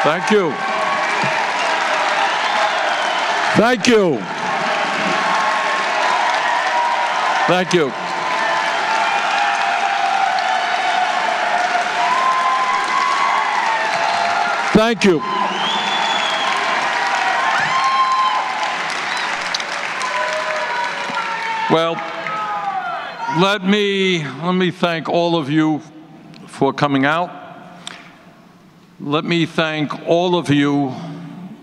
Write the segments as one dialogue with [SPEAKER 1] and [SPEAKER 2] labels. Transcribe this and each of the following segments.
[SPEAKER 1] Thank you. Thank you. Thank you. Thank you. Well, let me thank all of you for coming out. Let me thank all of you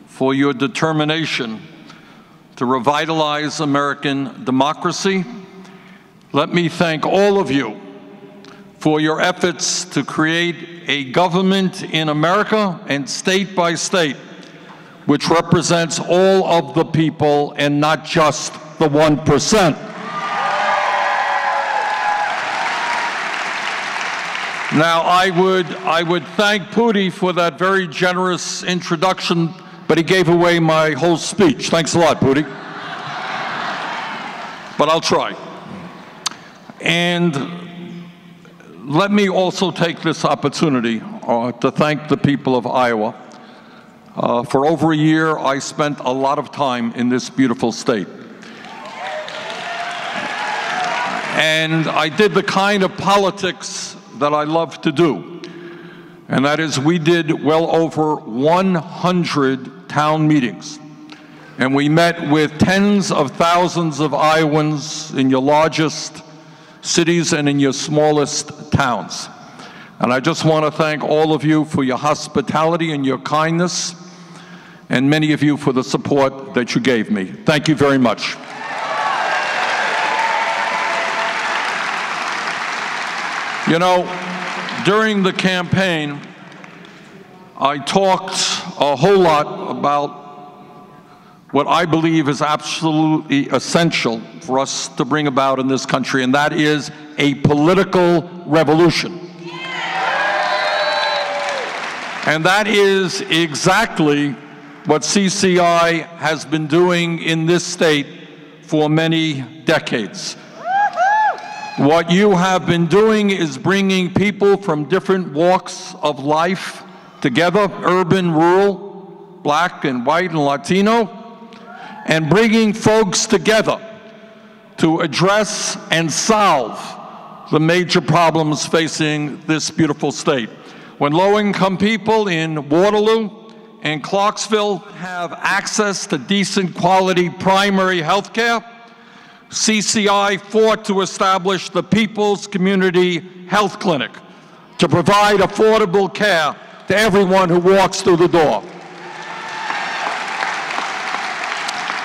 [SPEAKER 1] for your determination to revitalize American democracy. Let me thank all of you for your efforts to create a government in America and state by state which represents all of the people and not just the 1%. Now, I would thank Pudi for that very generous introduction, but he gave away my whole speech. Thanks a lot, Pudi. But I'll try. And let me also take this opportunity to thank the people of Iowa. For over a year, I spent a lot of time in this beautiful state. And I did the kind of politics that I love to do. And that is, we did well over 100 town meetings. And we met with tens of thousands of Iowans in your largest cities and in your smallest towns. And I just want to thank all of you for your hospitality and your kindness, and many of you for the support that you gave me. Thank you very much. You know, during the campaign, I talked a whole lot about what I believe is absolutely essential for us to bring about in this country, and that is a political revolution. And that is exactly what CCI has been doing in this state for many decades. What you have been doing is bringing people from different walks of life together, urban, rural, black and white and Latino, and bringing folks together to address and solve the major problems facing this beautiful state. When low-income people in Waterloo and Clarksville have access to decent quality primary health care, CCI fought to establish the People's Community Health Clinic to provide affordable care to everyone who walks through the door.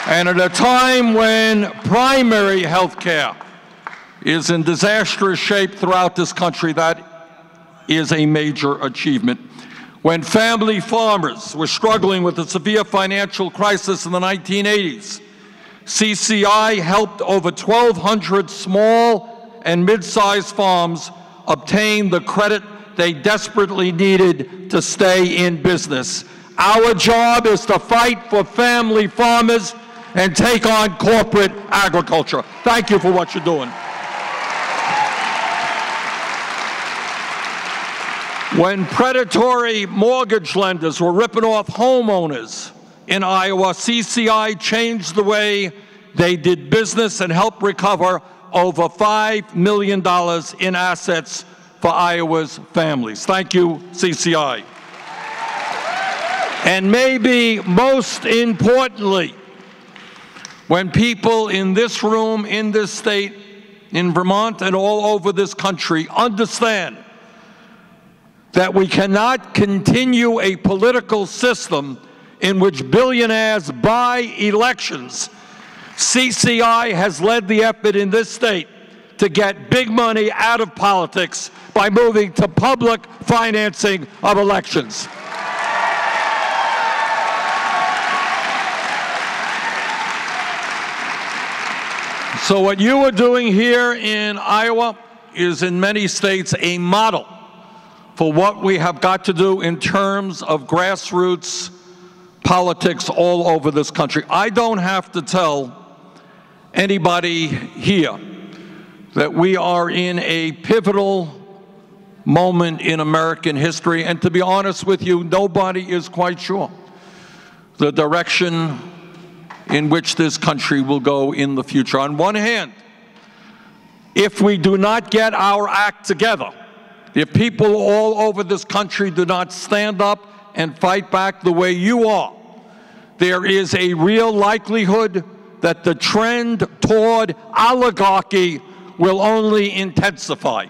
[SPEAKER 1] And at a time when primary health care is in disastrous shape throughout this country, that is a major achievement. When family farmers were struggling with a severe financial crisis in the 1980s, CCI helped over 1,200 small and mid-sized farms obtain the credit they desperately needed to stay in business. Our job is to fight for family farmers and take on corporate agriculture. Thank you for what you're doing. When predatory mortgage lenders were ripping off homeowners in Iowa, CCI changed the way they did business and helped recover over $5 million in assets for Iowa's families. Thank you, CCI. And maybe most importantly, when people in this room, in this state, in Vermont and all over this country understand that we cannot continue a political system in which billionaires buy elections, CCI has led the effort in this state to get big money out of politics by moving to public financing of elections. So what you are doing here in Iowa is in many states a model for what we have got to do in terms of grassroots politics all over this country. I don't have to tell anybody here that we are in a pivotal moment in American history. And to be honest with you, nobody is quite sure the direction in which this country will go in the future. On one hand, if we do not get our act together, if people all over this country do not stand up and fight back the way you are, there is a real likelihood that the trend toward oligarchy will only intensify.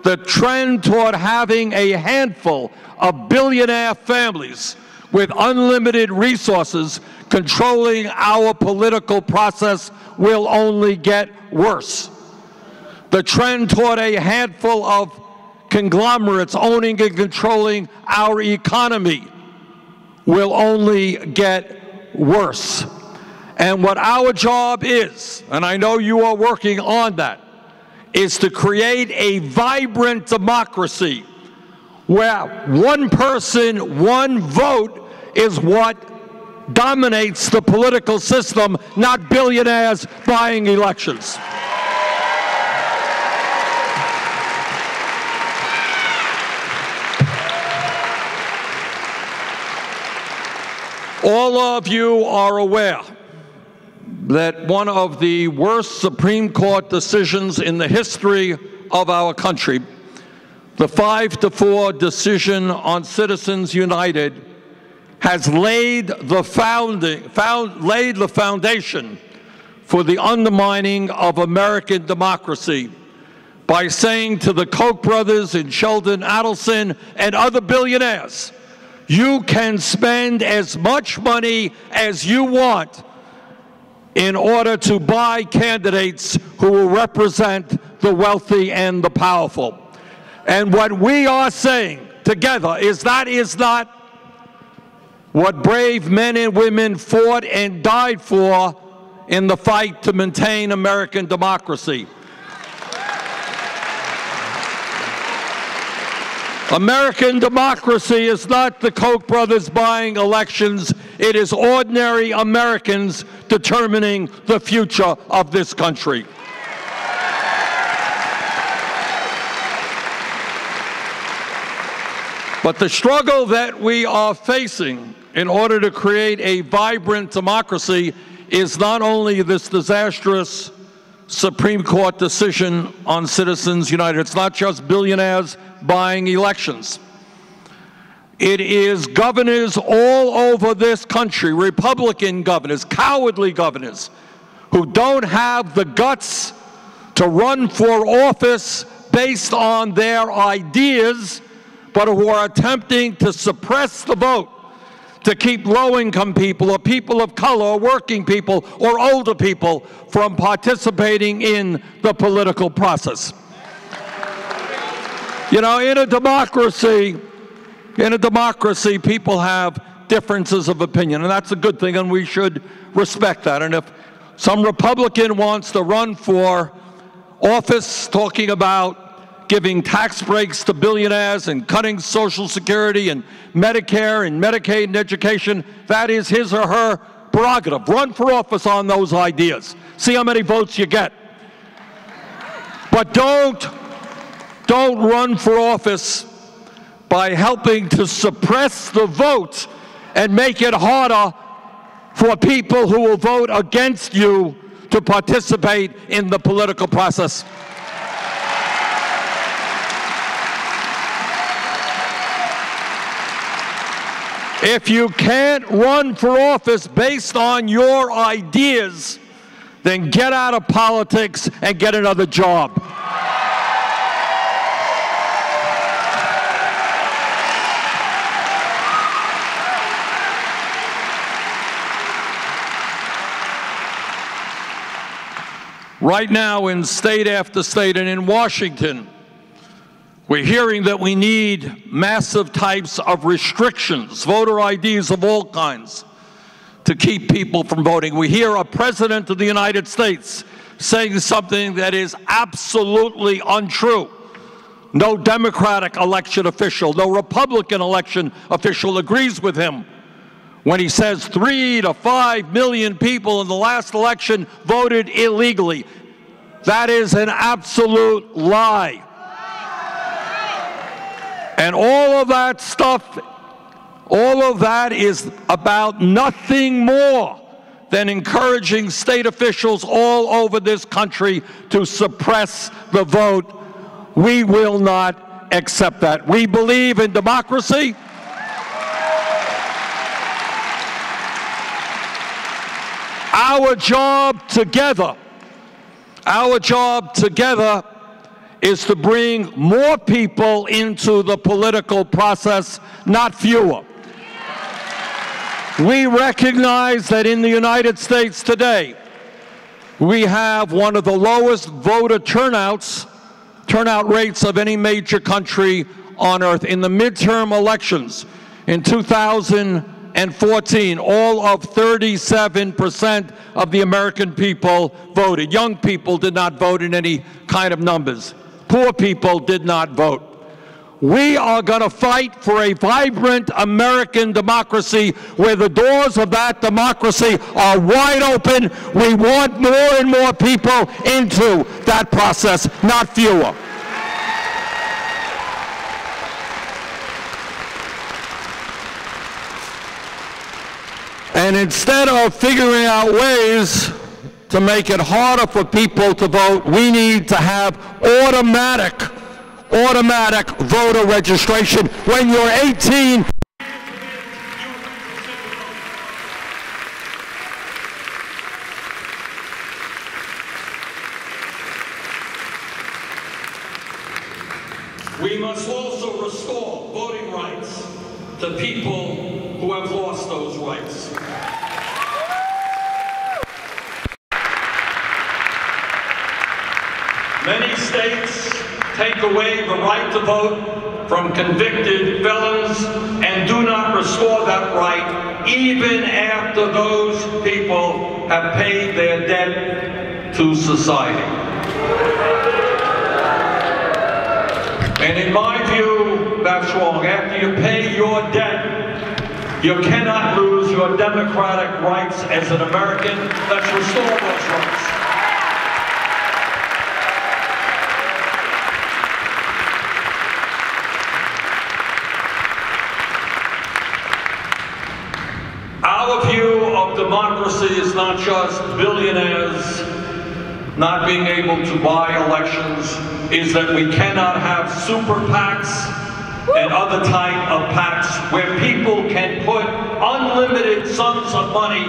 [SPEAKER 1] The trend toward having a handful of billionaire families with unlimited resources controlling our political process will only get worse. The trend toward a handful of conglomerates owning and controlling our economy will only get worse. And what our job is, and I know you are working on that, is to create a vibrant democracy where one person, one vote is what dominates the political system, not billionaires buying elections. All of you are aware that one of the worst Supreme Court decisions in the history of our country, the 5-4 decision on Citizens United, has laid the foundation for the undermining of American democracy by saying to the Koch brothers and Sheldon Adelson and other billionaires, you can spend as much money as you want in order to buy candidates who will represent the wealthy and the powerful. And what we are saying together is that is not what brave men and women fought and died for in the fight to maintain American democracy. American democracy is not the Koch brothers buying elections. It is ordinary Americans determining the future of this country. But the struggle that we are facing in order to create a vibrant democracy is not only this disastrous Supreme Court decision on Citizens United. It's not just billionaires buying elections. It is governors all over this country, Republican governors, cowardly governors, who don't have the guts to run for office based on their ideas, but who are attempting to suppress the vote to keep low-income people or people of color or working people or older people from participating in the political process. You know, in a democracy, people have differences of opinion, and that's a good thing, and we should respect that. And if some Republican wants to run for office talking about giving tax breaks to billionaires and cutting Social Security and Medicare and Medicaid and education, that is his or her prerogative. Run for office on those ideas. See how many votes you get. But don't run for office by helping to suppress the vote and make it harder for people who will vote against you to participate in the political process. If you can't run for office based on your ideas, then get out of politics and get another job. Right now, in state after state and in Washington, we're hearing that we need massive types of restrictions, voter IDs of all kinds, to keep people from voting. We hear a president of the United States saying something that is absolutely untrue. No Democratic election official, no Republican election official agrees with him when he says 3 to 5 million people in the last election voted illegally. That is an absolute lie. And all of that stuff, all of that is about nothing more than encouraging state officials all over this country to suppress the vote. We will not accept that. We believe in democracy. Our job together is to bring more people into the political process, not fewer. We recognize that in the United States today, we have one of the lowest voter turnout rates of any major country on earth. In the midterm elections in 2014, all of 37% of the American people voted. Young people did not vote in any kind of numbers. Poor people did not vote. We are going to fight for a vibrant American democracy where the doors of that democracy are wide open. We want more and more people into that process, not fewer. And instead of figuring out ways to make it harder for people to vote, we need to have automatic voter registration. When you're 18, we must also restore voting rights to people who have lost those rights. Many states take away the right to vote from convicted felons and do not restore that right even after those people have paid their debt to society. And in my view, that's wrong. After you pay your debt, you cannot lose your democratic rights as an American. Let's restore those rights. Our view of democracy is not just billionaires not being able to buy elections, is that we cannot have super PACs and other type of PACs where people can put unlimited sums of money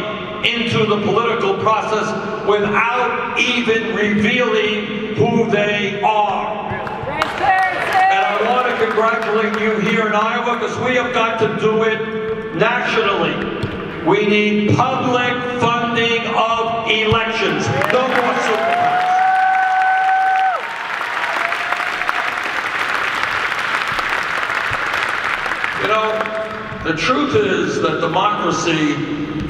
[SPEAKER 1] into the political process without even revealing who they are. And I want to congratulate you here in Iowa because we have got to do it nationally. We need public funding of elections. No more super PACs. You know, the truth is that democracy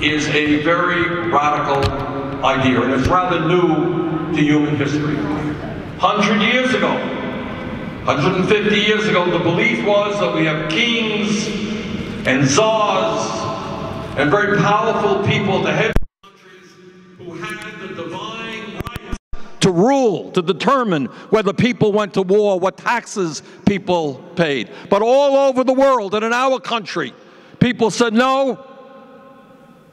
[SPEAKER 1] is a very radical idea, and it's rather new to human history. 100 years ago, 150 years ago, the belief was that we have kings and czars and very powerful people, the head of countries, who had the divine right to rule, to determine whether people went to war, what taxes people paid. But all over the world and in our country, people said, no,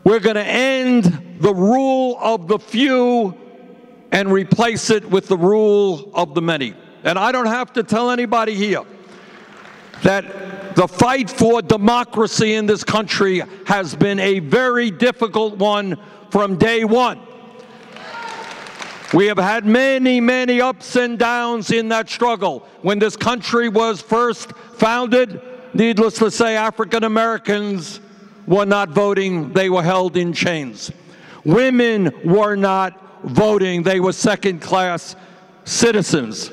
[SPEAKER 1] we're going to end the rule of the few and replace it with the rule of the many. And I don't have to tell anybody here that the fight for democracy in this country has been a very difficult one from day one. We have had many, many ups and downs in that struggle. When this country was first founded, needless to say, African Americans were not voting. They were held in chains. Women were not voting. They were second-class citizens.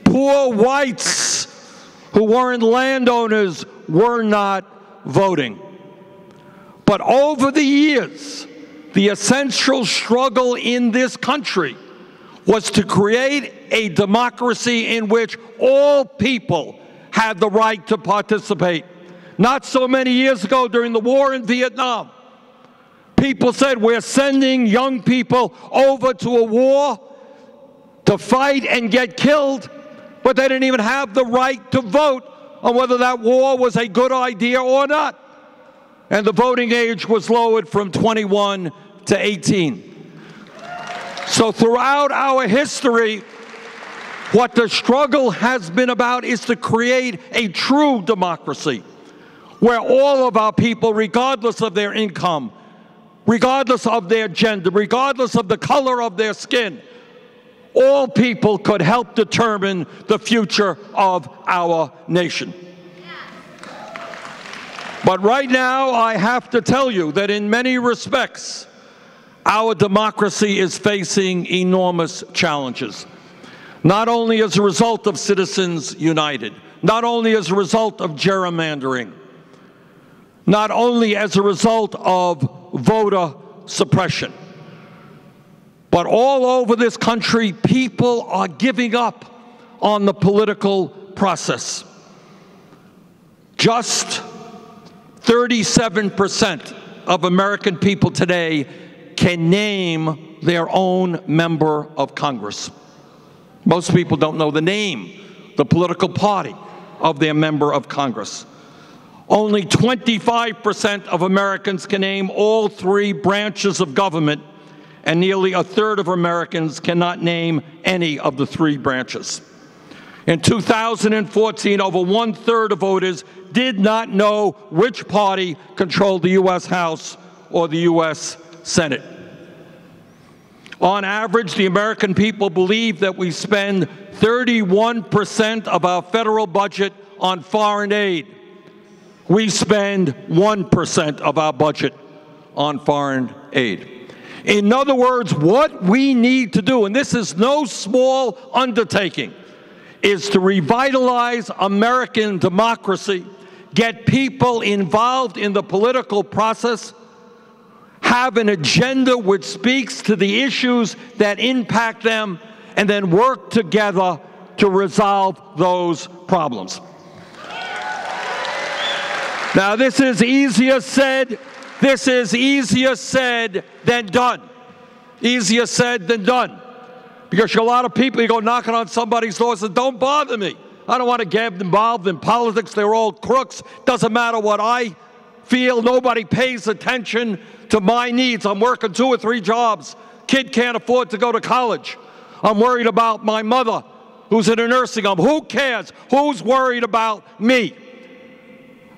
[SPEAKER 1] Poor whites who weren't landowners were not voting. But over the years, the essential struggle in this country was to create a democracy in which all people had the right to participate. Not so many years ago, during the war in Vietnam, people said, we're sending young people over to a war to fight and get killed, but they didn't even have the right to vote on whether that war was a good idea or not. And the voting age was lowered from 21 to 18. So throughout our history, what the struggle has been about is to create a true democracy where all of our people, regardless of their income, regardless of their gender, regardless of the color of their skin, all people could help determine the future of our nation. But right now, I have to tell you that in many respects, our democracy is facing enormous challenges. Not only as a result of Citizens United, not only as a result of gerrymandering, not only as a result of voter suppression, but all over this country, people are giving up on the political process. Just 37% of American people today can name their own member of Congress. Most people don't know the name, the political party of their member of Congress. Only 25% of Americans can name all three branches of government, and nearly a third of Americans cannot name any of the three branches. In 2014, over one-third of voters did not know which party controlled the U.S. House or the U.S. Senate. On average, the American people believe that we spend 31% of our federal budget on foreign aid. We spend 1% of our budget on foreign aid. In other words, what we need to do, and this is no small undertaking, is to revitalize American democracy, get people involved in the political process, have an agenda which speaks to the issues that impact them, and then work together to resolve those problems. Now, this is easier said than done. Easier said than done. Because a lot of people, you go knocking on somebody's door and say, don't bother me. I don't want to get involved in politics. They're all crooks. Doesn't matter what I feel. Nobody pays attention to my needs. I'm working 2 or 3 jobs. Kid can't afford to go to college. I'm worried about my mother who's in a nursing home. Who cares? Who's worried about me?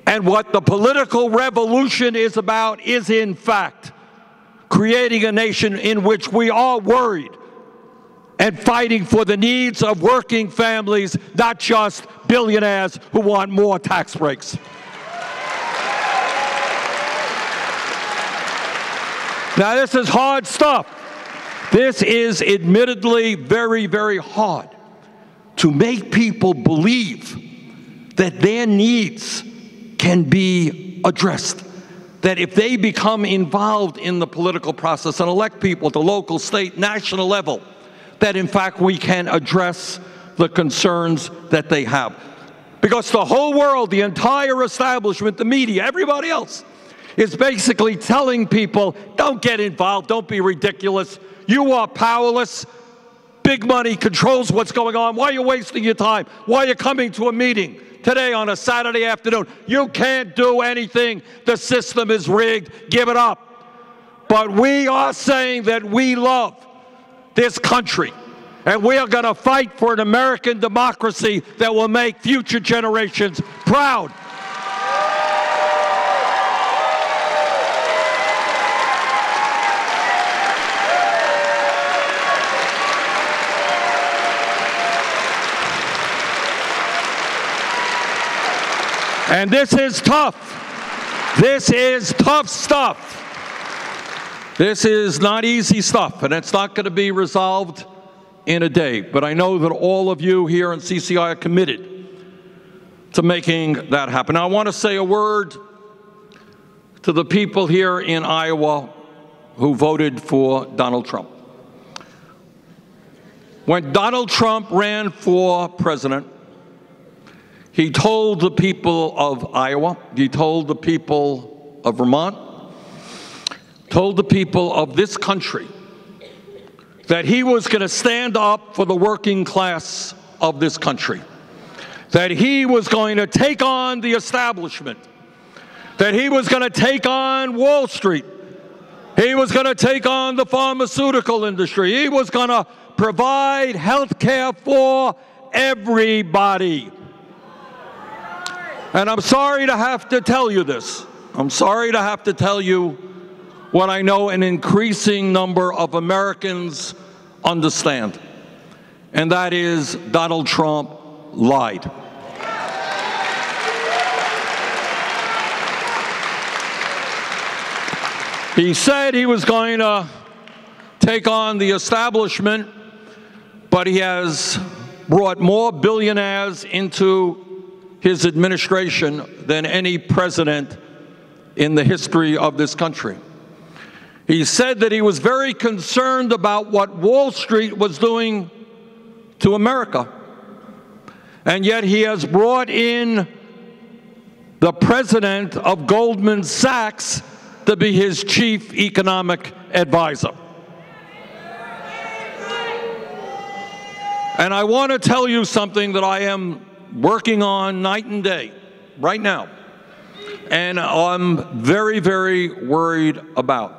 [SPEAKER 1] And what the political revolution is about is, in fact, creating a nation in which we are worried and fighting for the needs of working families, not just billionaires who want more tax breaks. Now, this is hard stuff. This is admittedly very, very hard to make people believe that their needs can be addressed. That if they become involved in the political process and elect people at the local, state, national level, that in fact we can address the concerns that they have. Because the whole world, the entire establishment, the media, everybody else, is basically telling people, don't get involved, don't be ridiculous, you are powerless, big money controls what's going on, why are you wasting your time, why are you coming to a meeting today on a Saturday afternoon? You can't do anything, the system is rigged, give it up. But we are saying that we love this country, and we are going to fight for an American democracy that will make future generations proud. And this is tough. This is tough stuff. This is not easy stuff, and it's not going to be resolved in a day. But I know that all of you here in CCI are committed to making that happen. Now, I want to say a word to the people here in Iowa who voted for Donald Trump. When Donald Trump ran for president, he told the people of Iowa, he told the people of Vermont, told the people of this country that he was going to stand up for the working class of this country. that he was going to take on the establishment, that he was going to take on Wall Street, he was going to take on the pharmaceutical industry, he was going to provide health care for everybody. And I'm sorry to have to tell you this. I'm sorry to have to tell you what I know an increasing number of Americans understand, and that is Donald Trump lied. He said he was going to take on the establishment, but he has brought more billionaires into his administration than any president in the history of this country. He said that he was very concerned about what Wall Street was doing to America, and yet he has brought in the president of Goldman Sachs to be his chief economic advisor. And I want to tell you something that I am working on night and day right now, and I'm very, very worried about.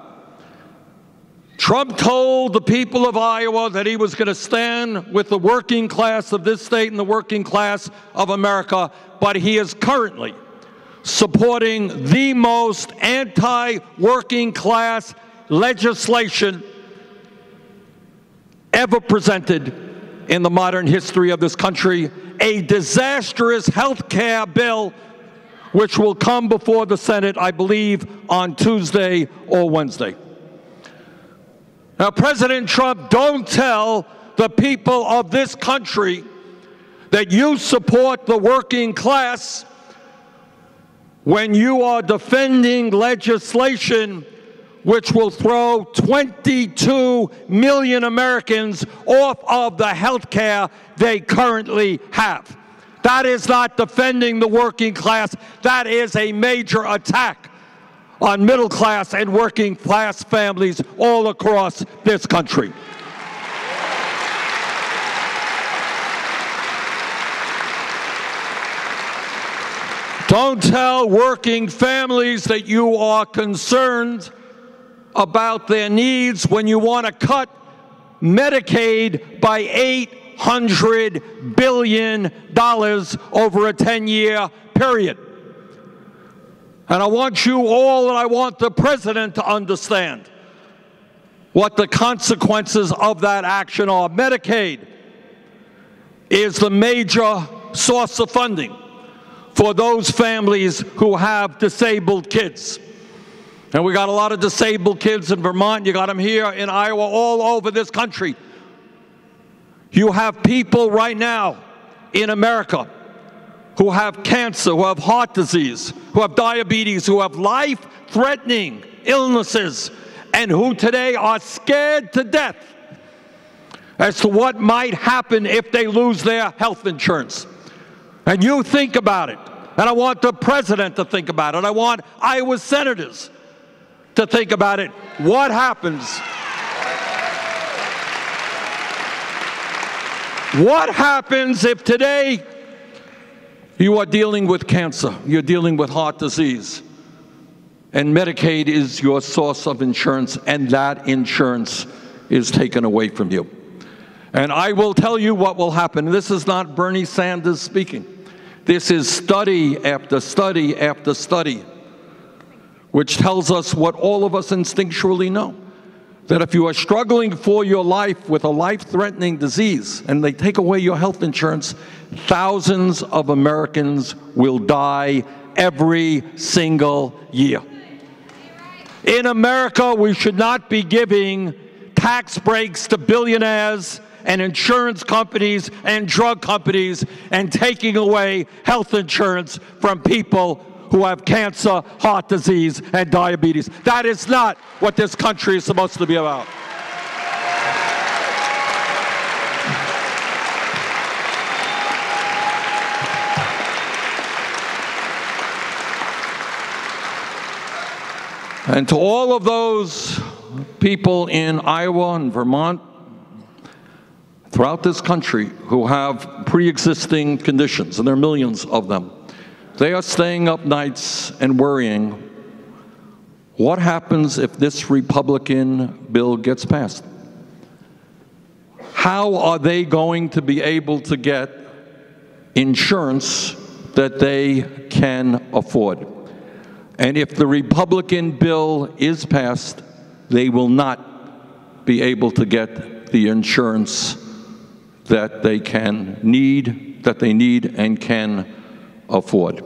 [SPEAKER 1] Trump told the people of Iowa that he was going to stand with the working class of this state and the working class of America, but he is currently supporting the most anti-working class legislation ever presented in the modern history of this country, a disastrous health care bill which will come before the Senate, I believe, on Tuesday or Wednesday. Now, President Trump, don't tell the people of this country that you support the working class when you are defending legislation which will throw 22 million Americans off of the health care they currently have. That is not defending the working class. That is a major attack on middle class and working class families all across this country. Don't tell working families that you are concerned about their needs when you want to cut Medicaid by $800 billion over a 10-year period. And I want you all, and I want the president to understand what the consequences of that action are. Medicaid is the major source of funding for those families who have disabled kids. And we got a lot of disabled kids in Vermont. You got them here in Iowa, all over this country. You have people right now in America who have cancer, who have heart disease, who have diabetes, who have life-threatening illnesses, and who today are scared to death as to what might happen if they lose their health insurance. And you think about it. And I want the president to think about it. I want Iowa senators to think about it. What happens? What happens if today you are dealing with cancer, you're dealing with heart disease, and Medicaid is your source of insurance, and that insurance is taken away from you? And I will tell you what will happen. This is not Bernie Sanders speaking. This is study after study after study, which tells us what all of us instinctually know, that if you are struggling for your life with a life-threatening disease and they take away your health insurance, thousands of Americans will die every single year. In America, we should not be giving tax breaks to billionaires and insurance companies and drug companies and taking away health insurance from people who have cancer, heart disease, and diabetes. That is not what this country is supposed to be about. And to all of those people in Iowa and Vermont, throughout this country, who have pre-existing conditions, and there are millions of them. They are staying up nights and worrying, what happens if this Republican bill gets passed? How are they going to be able to get insurance that they can afford? And if the Republican bill is passed, they will not be able to get the insurance that they need and can afford.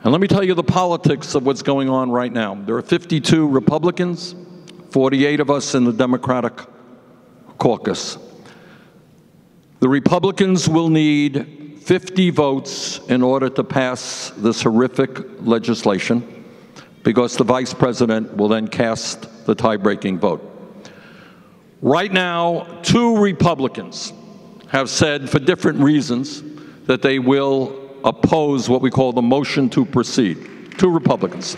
[SPEAKER 1] And let me tell you the politics of what's going on right now. There are 52 Republicans, 48 of us in the Democratic caucus. The Republicans will need 50 votes in order to pass this horrific legislation, because the Vice President will then cast the tie-breaking vote. Right now, 2 Republicans have said, for different reasons, that they will oppose what we call the motion to proceed. 2 Republicans.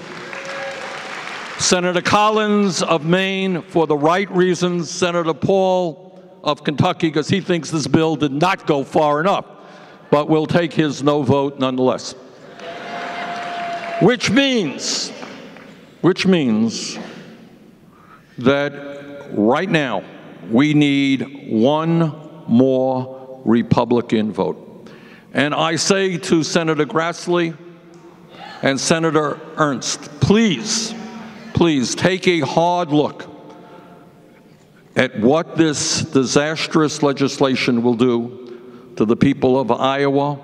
[SPEAKER 1] Senator Collins of Maine, for the right reasons. Senator Paul of Kentucky, because he thinks this bill did not go far enough, but will take his no vote nonetheless. Which means that right now we need 1 more Republican vote. And I say to Senator Grassley and Senator Ernst, please, please take a hard look at what this disastrous legislation will do to the people of Iowa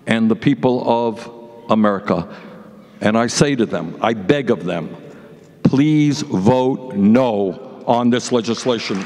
[SPEAKER 1] and the people of America. And I say to them, I beg of them, please vote no on this legislation.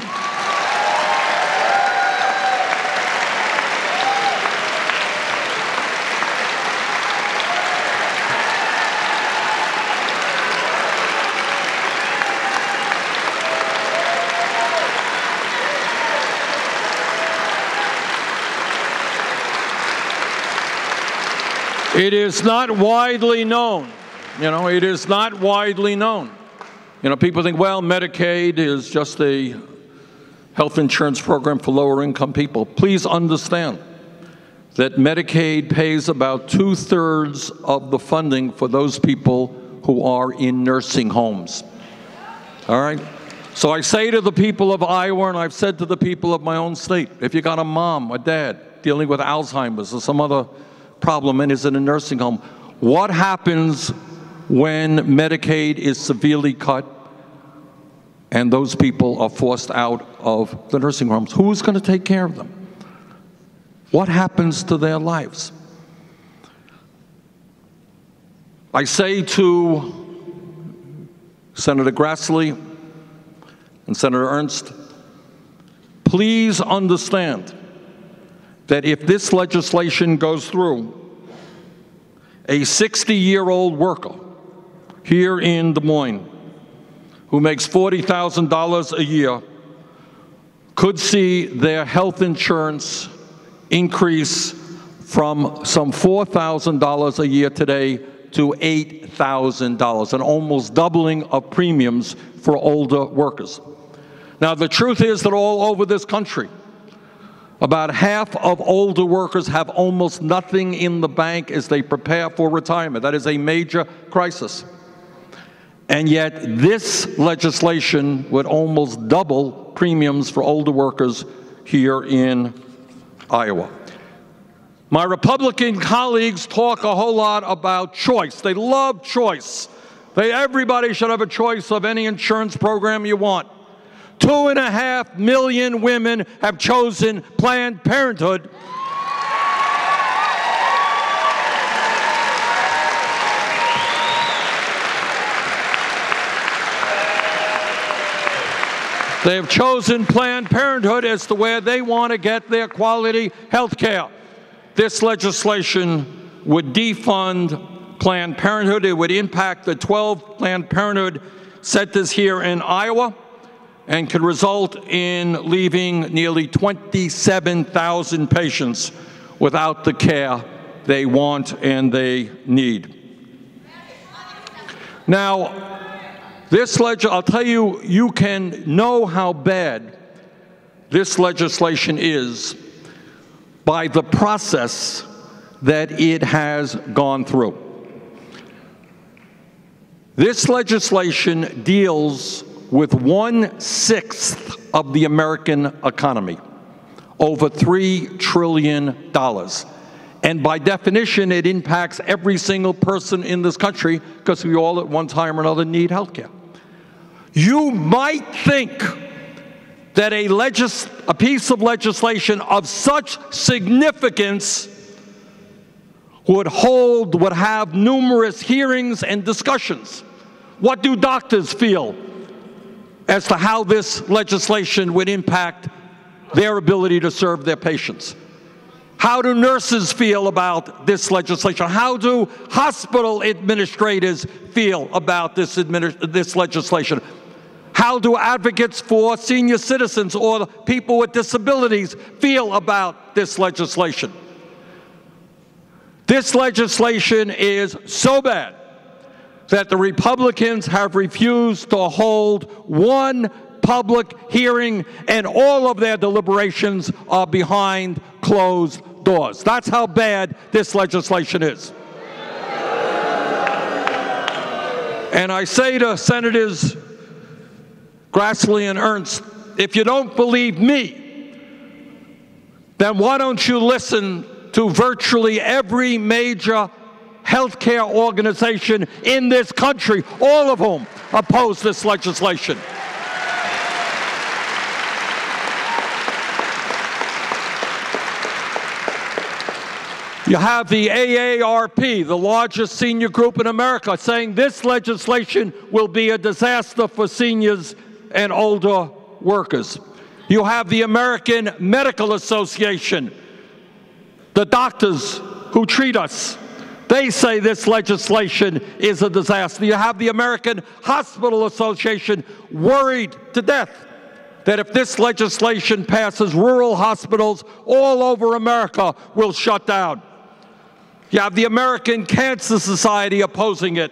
[SPEAKER 1] It is not widely known. It is not widely known. People think, well, Medicaid is just a health insurance program for lower income people. Please understand that Medicaid pays about 2/3 of the funding for those people who are in nursing homes. All right? So I say to the people of Iowa, and I've said to the people of my own state, if you got a mom or dad dealing with Alzheimer's or some other problem and is in a nursing home, what happens when Medicaid is severely cut and those people are forced out of the nursing homes? Who's going to take care of them? What happens to their lives? I say to Senator Grassley and Senator Ernst, please understand that if this legislation goes through, a 60-year-old worker here in Des Moines who makes $40,000 a year could see their health insurance increase from some $4,000 a year today to $8,000, an almost doubling of premiums for older workers. Now, the truth is that all over this country, about half of older workers have almost nothing in the bank as they prepare for retirement. That is a major crisis. And yet this legislation would almost double premiums for older workers here in Iowa. My Republican colleagues talk a whole lot about choice. They love choice. Everybody should have a choice of any insurance program you want. 2.5 million women have chosen Planned Parenthood. They have chosen Planned Parenthood as to where they want to get their quality health care. This legislation would defund Planned Parenthood. It would impact the 12 Planned Parenthood centers here in Iowa, and could result in leaving nearly 27,000 patients without the care they want and they need. Now, I'll tell you, you can know how bad this legislation is by the process that it has gone through. This legislation deals with 1/6 of the American economy, over $3 trillion. And by definition, it impacts every single person in this country because we all at one time or another need health care. You might think that a piece of legislation of such significance would have numerous hearings and discussions. What do doctors feel as to how this legislation would impact their ability to serve their patients? How do nurses feel about this legislation? How do hospital administrators feel about this legislation? How do advocates for senior citizens or people with disabilities feel about this legislation? This legislation is so bad that the Republicans have refused to hold one public hearing, and all of their deliberations are behind closed doors. That's how bad this legislation is. And I say to Senators Grassley and Ernst, if you don't believe me, then why don't you listen to virtually every major healthcare organization in this country, all of whom oppose this legislation. You have the AARP, the largest senior group in America, saying this legislation will be a disaster for seniors and older workers. You have the American Medical Association, the doctors who treat us. They say this legislation is a disaster. You have the American Hospital Association worried to death that if this legislation passes, rural hospitals all over America will shut down. You have the American Cancer Society opposing it,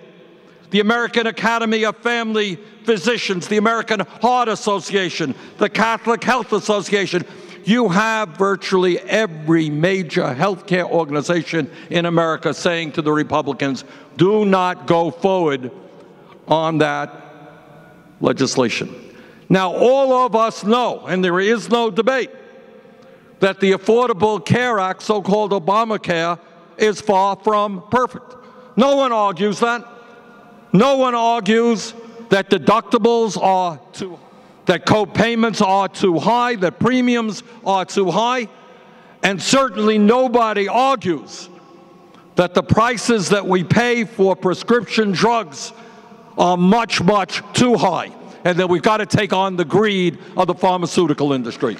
[SPEAKER 1] the American Academy of Family Physicians, the American Heart Association, the Catholic Health Association. You have virtually every major healthcare organization in America saying to the Republicans, do not go forward on that legislation. Now, all of us know, and there is no debate, that the Affordable Care Act, so-called Obamacare, is far from perfect. No one argues that. No one argues that deductibles are too high, that co-payments are too high, that premiums are too high, and certainly nobody argues that the prices that we pay for prescription drugs are much, much too high, and that we've got to take on the greed of the pharmaceutical industry.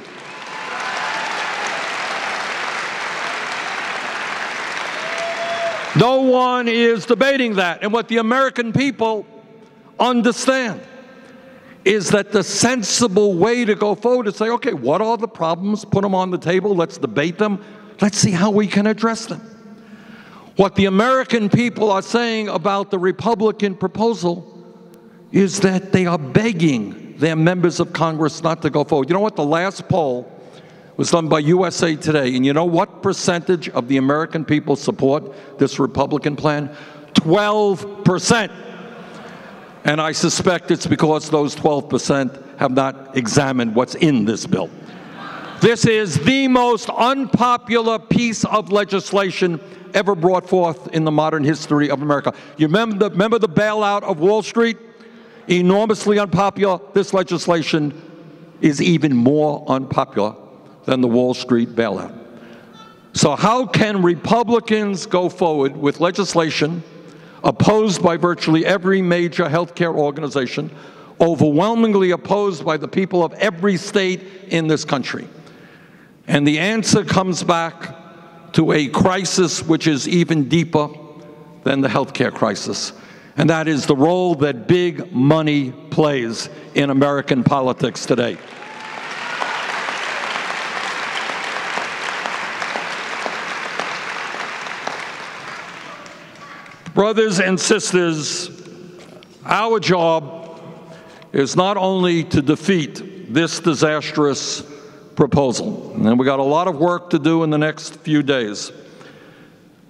[SPEAKER 1] No one is debating that, and what the American people understand is that the sensible way to go forward is say, okay, what are the problems? Put them on the table. Let's debate them. Let's see how we can address them. What the American people are saying about the Republican proposal is that they are begging their members of Congress not to go forward. You know what? The last poll was done by USA Today, and you know what percentage of the American people support this Republican plan? 12%. And I suspect it's because those 12% have not examined what's in this bill. This is the most unpopular piece of legislation ever brought forth in the modern history of America. You remember the bailout of Wall Street? Enormously unpopular. This legislation is even more unpopular than the Wall Street bailout. So how can Republicans go forward with legislation opposed by virtually every major healthcare organization, overwhelmingly opposed by the people of every state in this country? And the answer comes back to a crisis which is even deeper than the healthcare crisis, and that is the role that big money plays in American politics today. Brothers and sisters, our job is not only to defeat this disastrous proposal. And we got a lot of work to do in the next few days.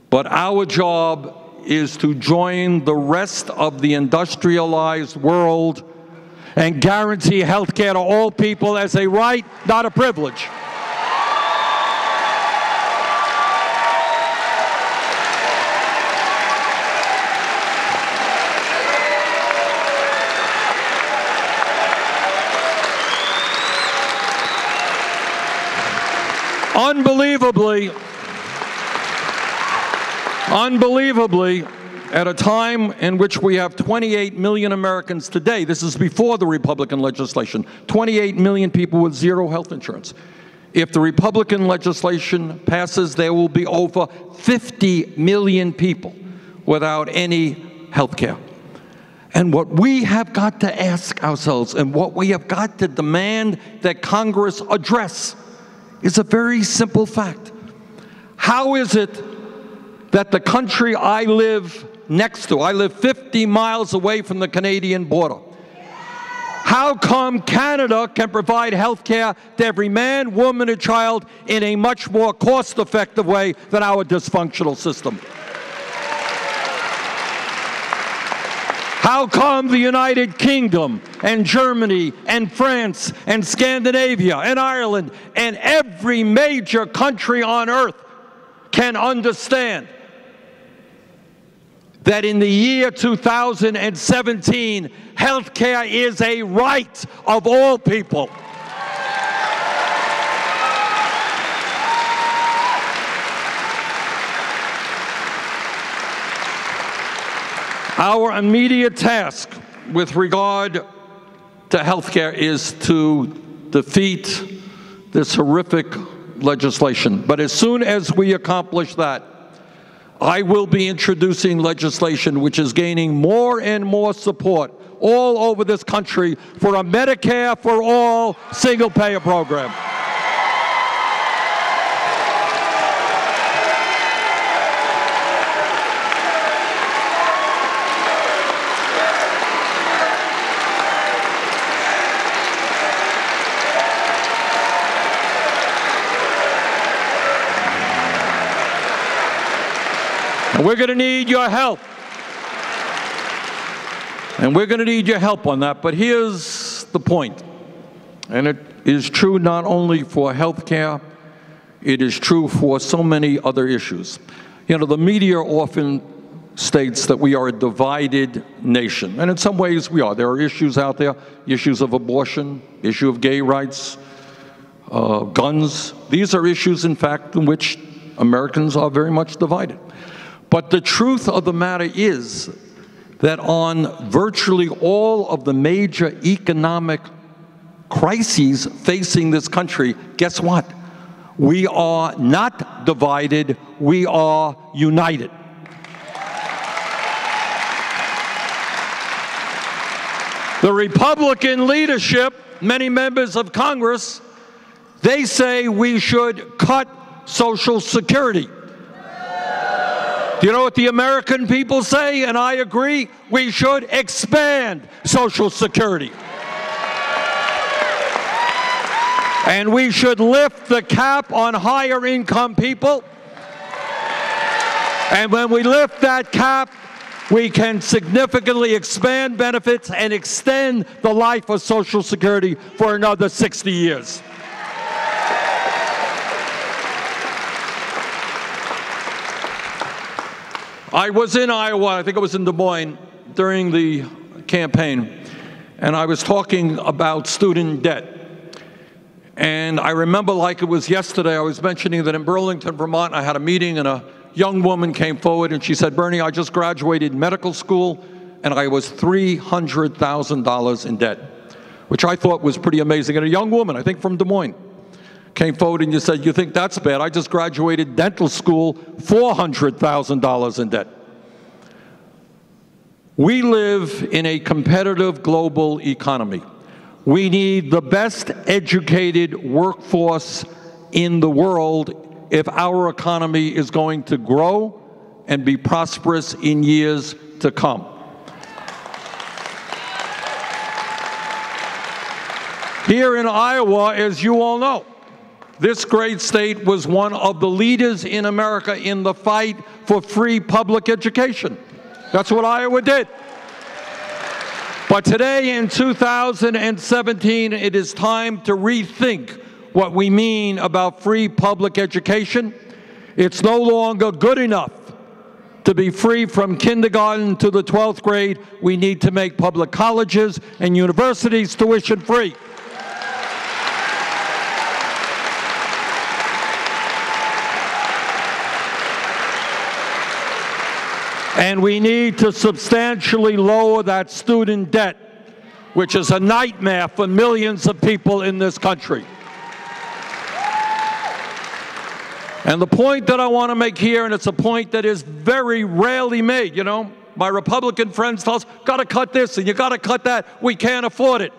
[SPEAKER 1] But our job is to join the rest of the industrialized world and guarantee health care to all people as a right, not a privilege. Unbelievably, at a time in which we have 28 million Americans today, this is before the Republican legislation, 28 million people with zero health insurance. If the Republican legislation passes, there will be over 50 million people without any health care. And what we have got to ask ourselves and what we have got to demand that Congress address is a very simple fact. How is it that the country I live next to, I live 50 miles away from the Canadian border, how come Canada can provide health care to every man, woman, and child in a much more cost-effective way than our dysfunctional system? How come the United Kingdom and Germany and France and Scandinavia and Ireland and every major country on earth can understand that in the year 2017, health care is a right of all people? Our immediate task with regard to health care is to defeat this horrific legislation. But as soon as we accomplish that, I will be introducing legislation which is gaining more and more support all over this country for a Medicare for all single-payer program. And we're going to need your help. And we're going to need your help on that. But here's the point. And it is true not only for health care, it is true for so many other issues. You know, the media often states that we are a divided nation. And in some ways we are. There are issues out there, issues of abortion, issue of gay rights, guns. These are issues, in fact, in which Americans are very much divided. But the truth of the matter is that on virtually all of the major economic crises facing this country, guess what? We are not divided, we are united. The Republican leadership, many members of Congress, they say we should cut Social Security. Do you know what the American people say? And I agree, we should expand Social Security. And we should lift the cap on higher income people. And when we lift that cap, we can significantly expand benefits and extend the life of Social Security for another 60 years. I was in Iowa, I think it was in Des Moines, during the campaign, and I was talking about student debt. And I remember like it was yesterday, I was mentioning that in Burlington, Vermont, I had a meeting and a young woman came forward and she said, Bernie, I just graduated medical school and I was $300,000 in debt, which I thought was pretty amazing. And a young woman, I think from Des Moines, came forward and you said, you think that's bad? I just graduated dental school, $400,000 in debt. We live in a competitive global economy. We need the best educated workforce in the world if our economy is going to grow and be prosperous in years to come. Here in Iowa, as you all know, this great state was one of the leaders in America in the fight for free public education. That's what Iowa did. But today, in 2017, it is time to rethink what we mean about free public education. It's no longer good enough to be free from kindergarten to the 12th grade. We need to make public colleges and universities tuition free. And we need to substantially lower that student debt, which is a nightmare for millions of people in this country. And the point that I want to make here, and it's a point that is very rarely made, you know, my Republican friends tell us, got to cut this and you got to cut that, we can't afford it.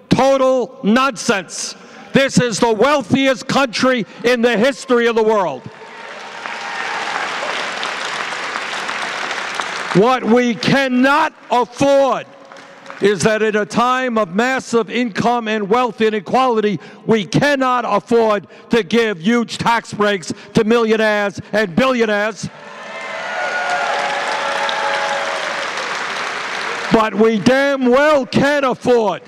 [SPEAKER 1] Total nonsense. This is the wealthiest country in the history of the world. What we cannot afford is that at a time of massive income and wealth inequality, we cannot afford to give huge tax breaks to millionaires and billionaires. But we damn well can afford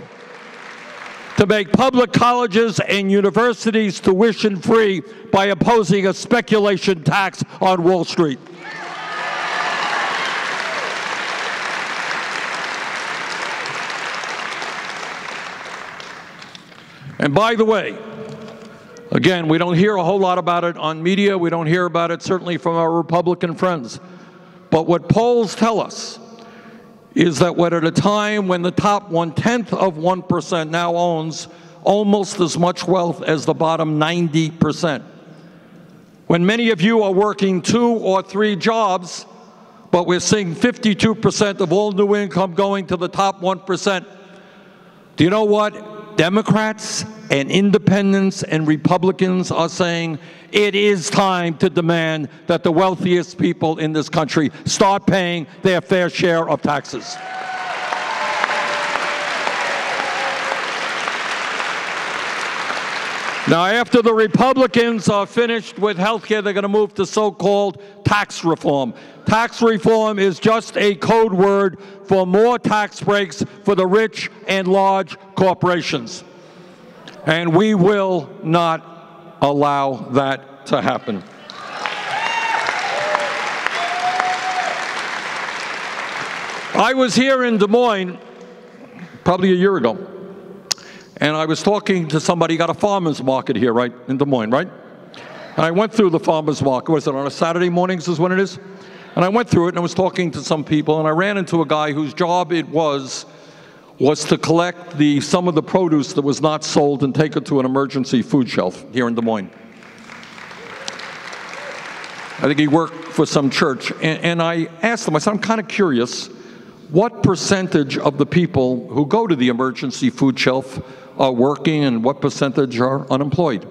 [SPEAKER 1] to make public colleges and universities tuition free by imposing a speculation tax on Wall Street. And by the way, again, we don't hear a whole lot about it on media. We don't hear about it certainly from our Republican friends. But what polls tell us is that we're at a time when the top 1/10 of 1% now owns almost as much wealth as the bottom 90%. When many of you are working 2 or 3 jobs, but we're seeing 52% of all new income going to the top 1%. Do you know what? Democrats and independents and Republicans are saying it is time to demand that the wealthiest people in this country start paying their fair share of taxes. Now, after the Republicans are finished with health care, they're going to move to so-called tax reform. Tax reform is just a code word for more tax breaks for the rich and large corporations. And we will not allow that to happen. I was here in Des Moines probably a year ago. And I was talking to somebody, got a farmer's market here, right, in Des Moines, right? And I went through the farmer's market. Was it on a Saturday mornings is when it is? And I went through it and I was talking to some people and I ran into a guy whose job it was to collect some of the produce that was not sold and take it to an emergency food shelf here in Des Moines. I think he worked for some church. And I asked him, I said, I'm kind of curious, what percentage of the people who go to the emergency food shelf are working and what percentage are unemployed?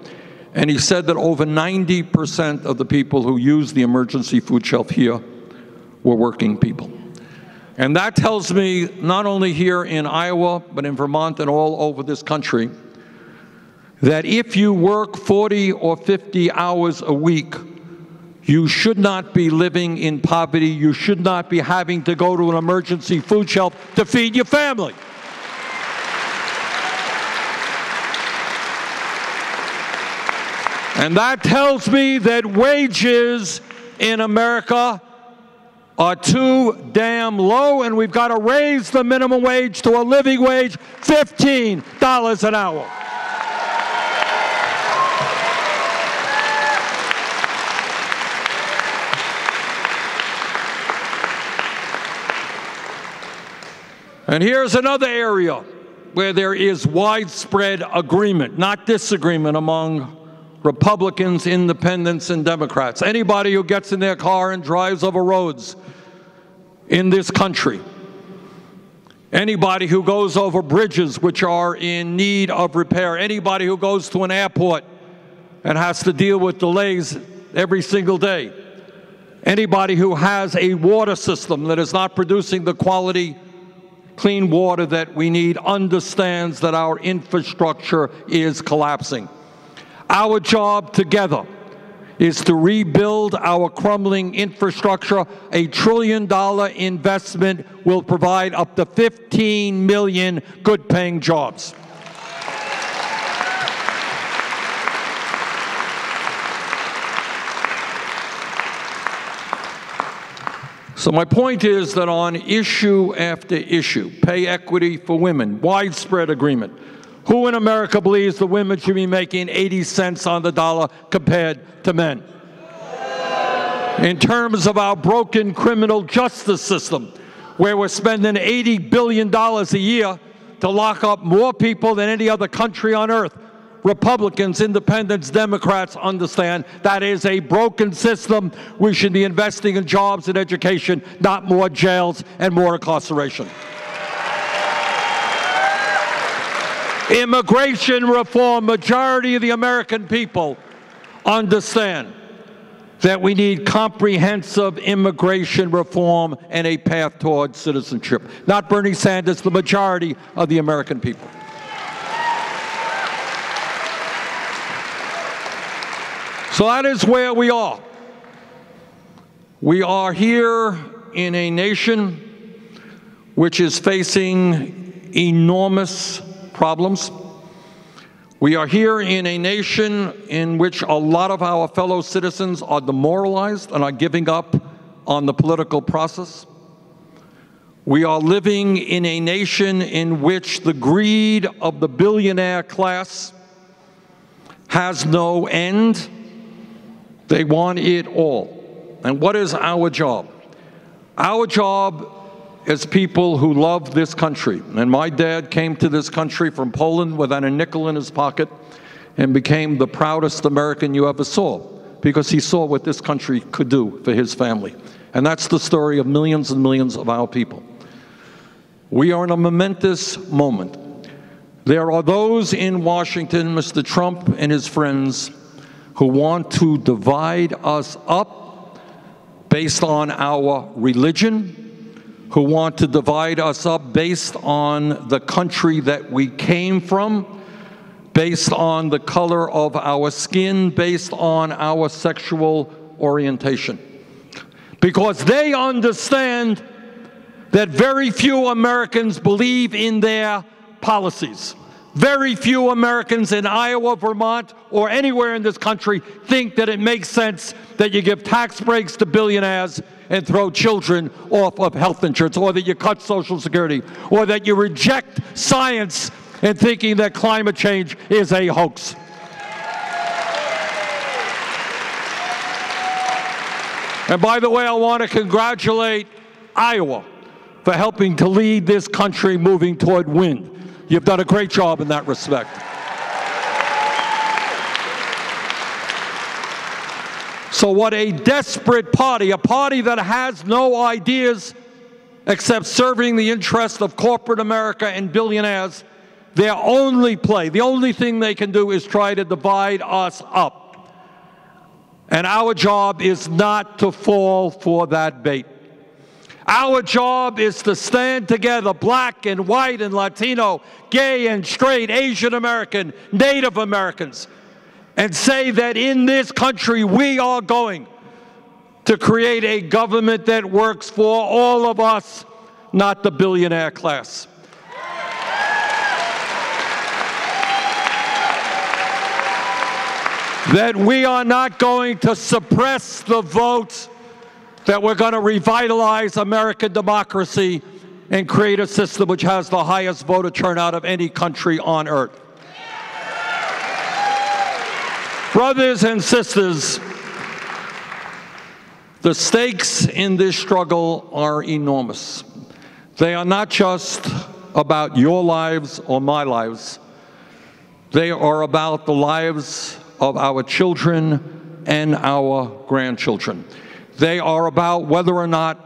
[SPEAKER 1] And he said that over 90% of the people who use the emergency food shelf here were working people. And that tells me, not only here in Iowa, but in Vermont and all over this country, that if you work 40 or 50 hours a week, you should not be living in poverty. You should not be having to go to an emergency food shelf to feed your family. And that tells me that wages in America are too damn low, and we've got to raise the minimum wage to a living wage, $15 an hour. And here's another area where there is widespread agreement, not disagreement, among Republicans, independents, and Democrats. Anybody who gets in their car and drives over roads in this country, anybody who goes over bridges which are in need of repair, anybody who goes to an airport and has to deal with delays every single day, anybody who has a water system that is not producing the quality clean water that we need understands that our infrastructure is collapsing. Our job together is to rebuild our crumbling infrastructure. A $1 trillion investment will provide up to 15 million good-paying jobs. So my point is that on issue after issue, pay equity for women, widespread agreement. Who in America believes the women should be making 80 cents on the dollar compared to men? In terms of our broken criminal justice system, where we're spending $80 billion a year to lock up more people than any other country on earth, Republicans, Independents, Democrats understand that is a broken system. We should be investing in jobs and education, not more jails and more incarceration. Immigration reform, majority of the American people understand that we need comprehensive immigration reform and a path towards citizenship. Not Bernie Sanders, the majority of the American people. So that is where we are. We are here in a nation which is facing enormous problems. We are here in a nation in which a lot of our fellow citizens are demoralized and are giving up on the political process. We are living in a nation in which the greed of the billionaire class has no end. They want it all. And what is our job? Our job as people who love this country, and my dad came to this country from Poland without a nickel in his pocket and became the proudest American you ever saw because he saw what this country could do for his family. And that's the story of millions and millions of our people. We are in a momentous moment. There are those in Washington, Mr. Trump and his friends, who want to divide us up based on our religion, who want to divide us up based on the country that we came from, based on the color of our skin, based on our sexual orientation. Because they understand that very few Americans believe in their policies. Very few Americans in Iowa, Vermont, or anywhere in this country think that it makes sense that you give tax breaks to billionaires and throw children off of health insurance, or that you cut Social Security, or that you reject science and thinking that climate change is a hoax. And by the way, I want to congratulate Iowa for helping to lead this country moving toward wind. You've done a great job in that respect. So what a desperate party, a party that has no ideas except serving the interest of corporate America and billionaires, their only play, the only thing they can do is try to divide us up. And our job is not to fall for that bait. Our job is to stand together, black and white and Latino, gay and straight, Asian American, Native Americans, and say that in this country we are going to create a government that works for all of us, not the billionaire class. That we are not going to suppress the votes, that we're going to revitalize American democracy and create a system which has the highest voter turnout of any country on earth. Brothers and sisters, the stakes in this struggle are enormous. They are not just about your lives or my lives. They are about the lives of our children and our grandchildren. They are about whether or not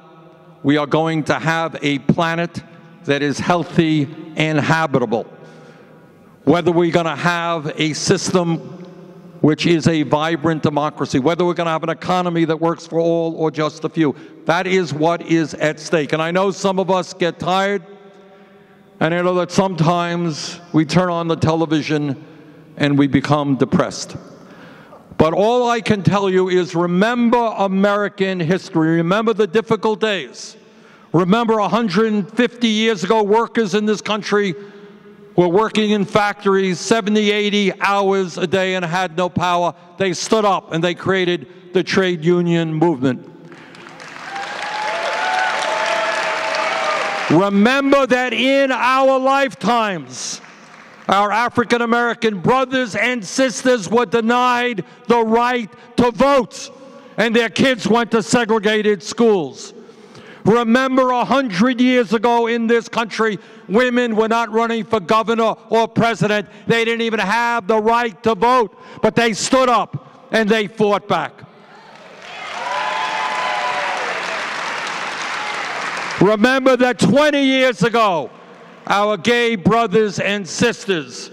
[SPEAKER 1] we are going to have a planet that is healthy and habitable, whether we're going to have a system which is a vibrant democracy, whether we're going to have an economy that works for all or just a few. That is what is at stake. And I know some of us get tired, and I know that sometimes we turn on the television and we become depressed. But all I can tell you is remember American history. Remember the difficult days. Remember 150 years ago, workers in this country were working in factories 70, 80 hours a day and had no power. They stood up and they created the trade union movement. Remember that in our lifetimes, our African American brothers and sisters were denied the right to vote, and their kids went to segregated schools. Remember 100 years ago in this country, women were not running for governor or president. They didn't even have the right to vote, but they stood up and they fought back. Remember that 20 years ago, our gay brothers and sisters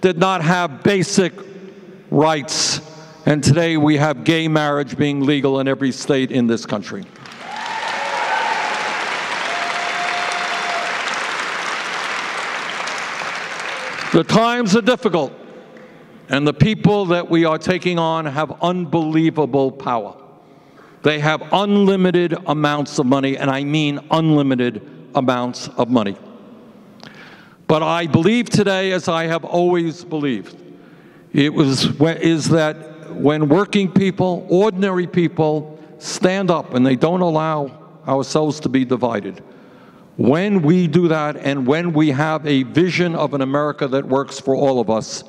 [SPEAKER 1] did not have basic rights, and today we have gay marriage being legal in every state in this country. The times are difficult, and the people that we are taking on have unbelievable power. They have unlimited amounts of money, and I mean unlimited amounts of money. But I believe today, as I have always believed, is that when working people, ordinary people, stand up and they don't allow ourselves to be divided, when we do that and when we have a vision of an America that works for all of us,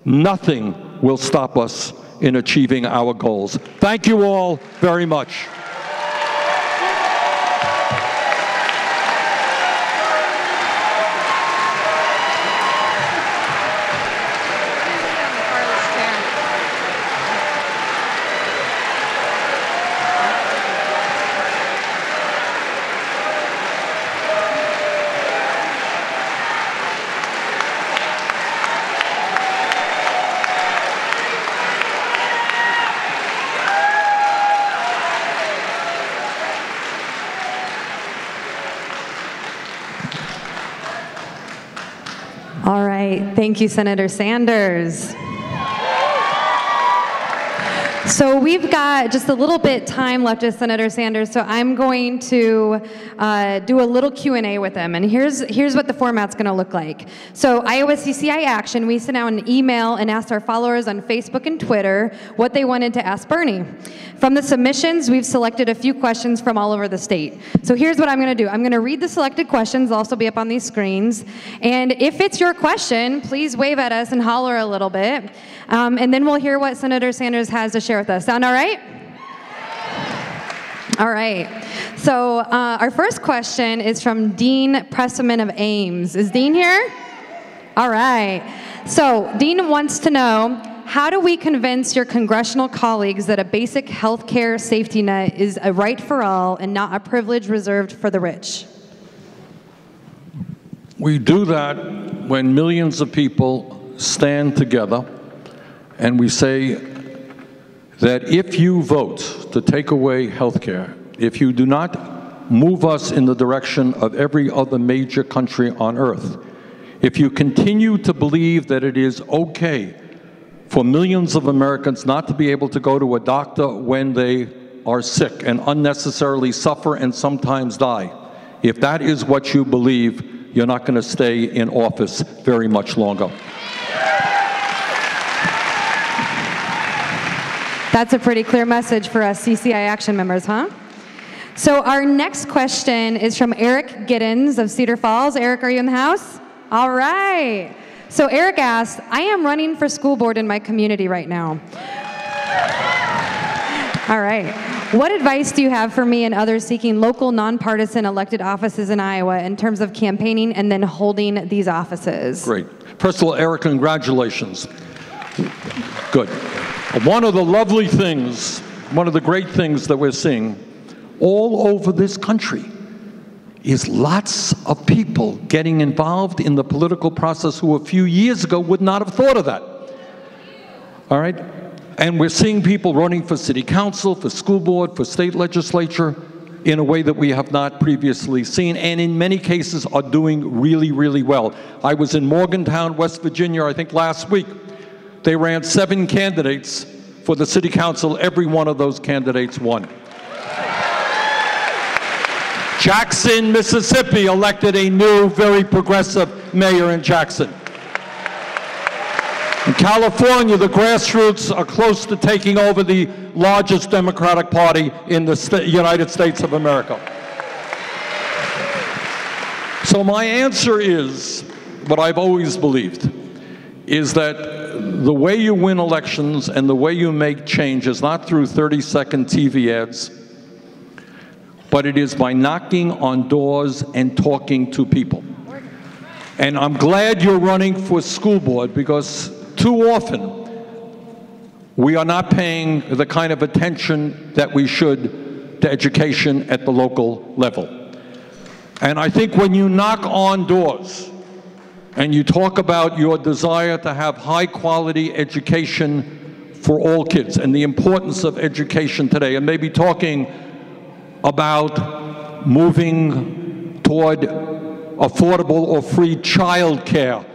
[SPEAKER 1] nothing will stop us in achieving our goals. Thank you all very much.
[SPEAKER 2] All right, thank you, Senator Sanders. So we've got just a little bit time left with Senator Sanders, so I'm going to do a little Q&A with him, and here's what the format's going to look like. So Iowa CCI Action, we sent out an email and asked our followers on Facebook and Twitter what they wanted to ask Bernie. From the submissions, we've selected a few questions from all over the state. So here's what I'm going to do. I'm going to read the selected questions, they'll also be up on these screens, and if it's your question, please wave at us and holler a little bit, and then we'll hear what Senator Sanders has to share with us. Sound all right? All right. So our first question is from Dean Pressman of Ames. Is Dean here? All right. So Dean wants to know, how do we convince your congressional colleagues that a basic health care safety net is a right for all and not a privilege reserved for the rich?
[SPEAKER 1] We do that when millions of people stand together and we say that if you vote to take away health care, if you do not move us in the direction of every other major country on earth, if you continue to believe that it is okay for millions of Americans not to be able to go to a doctor when they are sick and unnecessarily suffer and sometimes die, if that is what you believe, you're not going to stay in office very much longer.
[SPEAKER 2] That's a pretty clear message for us CCI Action members, huh? So our next question is from Eric Giddens of Cedar Falls. Eric, are you in the house? All right. So Eric asked, I am running for school board in my community right now. All right. What advice do you have for me and others seeking local, nonpartisan elected offices in Iowa in terms of campaigning and then holding these offices?
[SPEAKER 1] Great. First of all, Eric, congratulations. Good. One of the lovely things, one of the great things that we're seeing all over this country is lots of people getting involved in the political process who a few years ago would not have thought of that. All right? And we're seeing people running for city council, for school board, for state legislature in a way that we have not previously seen, and in many cases are doing really, really well. I was in Morgantown, West Virginia, I think last week. They ran 7 candidates for the city council, every one of those candidates won. Jackson, Mississippi elected a new, very progressive mayor in Jackson. In California, the grassroots are close to taking over the largest Democratic Party in the United States of America. So my answer is, what I've always believed, is that the way you win elections and the way you make change is not through 30-second TV ads, but it is by knocking on doors and talking to people. And I'm glad you're running for school board, because too often we are not paying the kind of attention that we should to education at the local level. And I think when you knock on doors and you talk about your desire to have high-quality education for all kids and the importance of education today, and maybe talking about moving toward affordable or free child care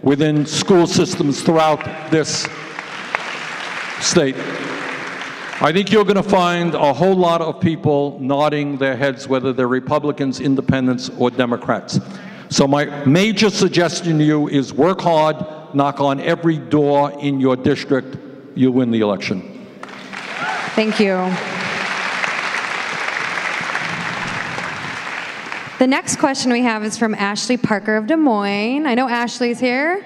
[SPEAKER 1] within school systems throughout this state, I think you're going to find a whole lot of people nodding their heads, whether they're Republicans, Independents, or Democrats. So my major suggestion to you is work hard, knock on every door in your district, you'll win the election.
[SPEAKER 2] Thank you. The next question we have is from Ashley Parker of Des Moines. I know Ashley's here.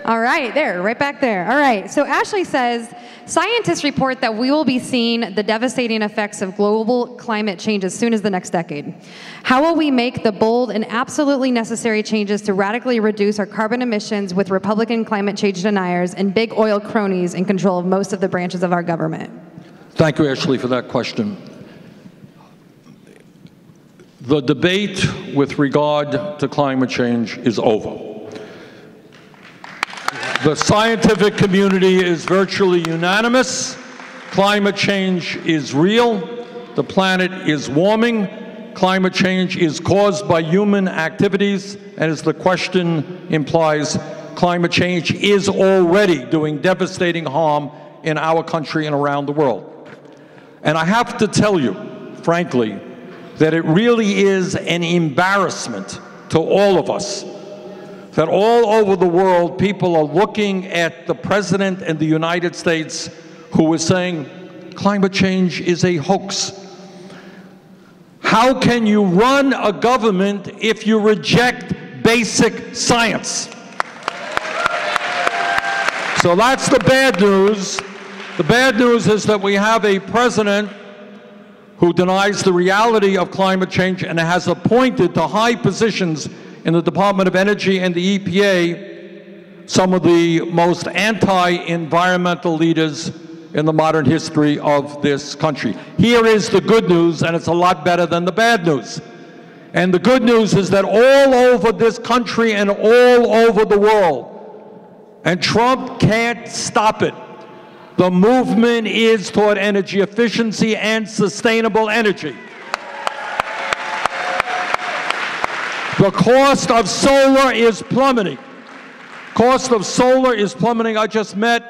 [SPEAKER 2] All right, there, right back there. All right, so Ashley says, scientists report that we will be seeing the devastating effects of global climate change as soon as the next decade. How will we make the bold and absolutely necessary changes to radically reduce our carbon emissions with Republican climate change deniers and big oil cronies in control of most of the branches of our government?
[SPEAKER 1] Thank you, Ashley, for that question. The debate with regard to climate change is over. The scientific community is virtually unanimous. Climate change is real. The planet is warming. Climate change is caused by human activities, and as the question implies, climate change is already doing devastating harm in our country and around the world. And I have to tell you, frankly, that it really is an embarrassment to all of us that all over the world people are looking at the President in the United States who is saying climate change is a hoax. How can you run a government if you reject basic science? So that's the bad news. The bad news is that we have a president who denies the reality of climate change and has appointed to high positions in the Department of Energy and the EPA some of the most anti-environmental leaders in the modern history of this country. Here is the good news, and it's a lot better than the bad news. And the good news is that all over this country and all over the world, and Trump can't stop it, the movement is toward energy efficiency and sustainable energy. The cost of solar is plummeting. Cost of solar is plummeting. I just met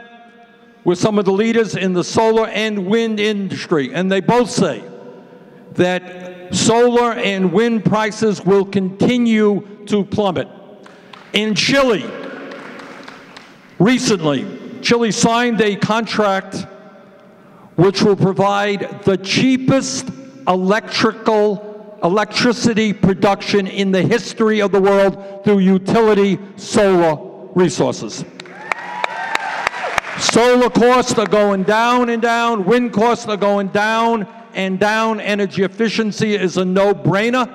[SPEAKER 1] with some of the leaders in the solar and wind industry, and they both say that solar and wind prices will continue to plummet. In Chile, recently, Chile signed a contract which will provide the cheapest electricity production in the history of the world through utility solar resources. Solar costs are going down and down, wind costs are going down and down. Energy efficiency is a no-brainer.